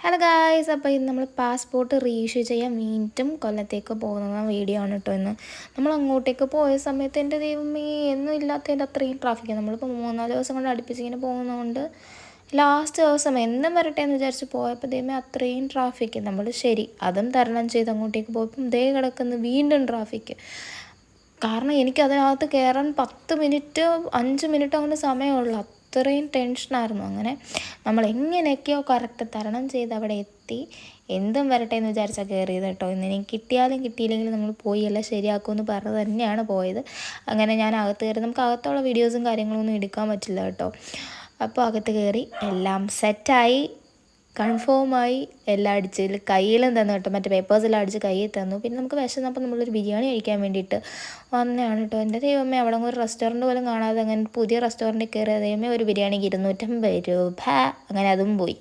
Hello guys, അപ്പോൾ ഇന്ന് നമ്മൾ പാസ്പോർട്ട് റീഇഷ്യൂ ചെയ്യാൻ വീണ്ടും കൊല്ലത്തേക്ക് പോകുന്ന വീഡിയോ ആണ് കേട്ടോ. ഇന്ന് നമ്മൾ അങ്ങോട്ടേക്ക് പോയ സമയത്ത് എൻ്റെ ദൈവമേ എന്നും ഇല്ലാത്തതിൻ്റെ അത്രയും ട്രാഫിക്കാണ്. നമ്മളിപ്പോൾ 3-4 ദിവസം കൊണ്ട് അടുപ്പിച്ചിങ്ങനെ പോകുന്നതുകൊണ്ട് ലാസ്റ്റ് ദിവസം എന്നും വരട്ടെ എന്ന് വിചാരിച്ച് പോയപ്പോൾ ദൈവമേ അത്രയും ട്രാഫിക്ക്. നമ്മൾ ശരി അതും തരണം ചെയ്ത് അങ്ങോട്ടേക്ക് പോയപ്പം ദേ കിടക്കുന്ന വീണ്ടും ട്രാഫിക്ക്. കാരണം എനിക്കതിനകത്ത് കയറാൻ 10 മിനിറ്റ് 5 മിനിറ്റ് അങ്ങനെ സമയമുള്ളൂ. അത്രയും ടെൻഷനായിരുന്നു. അങ്ങനെ നമ്മൾ എങ്ങനെയൊക്കെയോ കറക്റ്റ് തരണം ചെയ്ത് അവിടെ എത്തി. എന്തും വരട്ടെ എന്ന് വിചാരിച്ചാൽ കയറിയത് കേട്ടോ. ഇന്ന് എനിക്ക് കിട്ടിയാലും കിട്ടിയില്ലെങ്കിലും നമ്മൾ പോയി എല്ലാം ശരിയാക്കുമെന്ന് പറഞ്ഞ് തന്നെയാണ് പോയത്. അങ്ങനെ ഞാൻ അകത്ത് കയറി. നമുക്ക് അകത്തുള്ള വീഡിയോസും കാര്യങ്ങളൊന്നും എടുക്കാൻ പറ്റില്ല കേട്ടോ. അപ്പോൾ അകത്ത് കയറി എല്ലാം സെറ്റായി, കൺഫേമായി, എല്ലാം അടിച്ച് കയ്യിലും തന്നു കേട്ടോ. മറ്റേ പേപ്പേഴ്സെല്ലാം അടിച്ച് കയ്യിൽ തന്നു. പിന്നെ നമുക്ക് വിശന്നപ്പോൾ നമ്മളൊരു ബിരിയാണി കഴിക്കാൻ വേണ്ടിയിട്ട് വന്നതാണ് കേട്ടോ. എൻ്റെ ദൈവമേ അവിടെ ഒരു റെസ്റ്റോറൻറ്റ് പോലും കാണാതെ അങ്ങനെ പുതിയ റെസ്റ്റോറൻറ്റിൽ കയറിയ ദൈവമേ ഒരു ബിരിയാണിക്ക് 250 രൂപ. അങ്ങനെ അതും പോയി.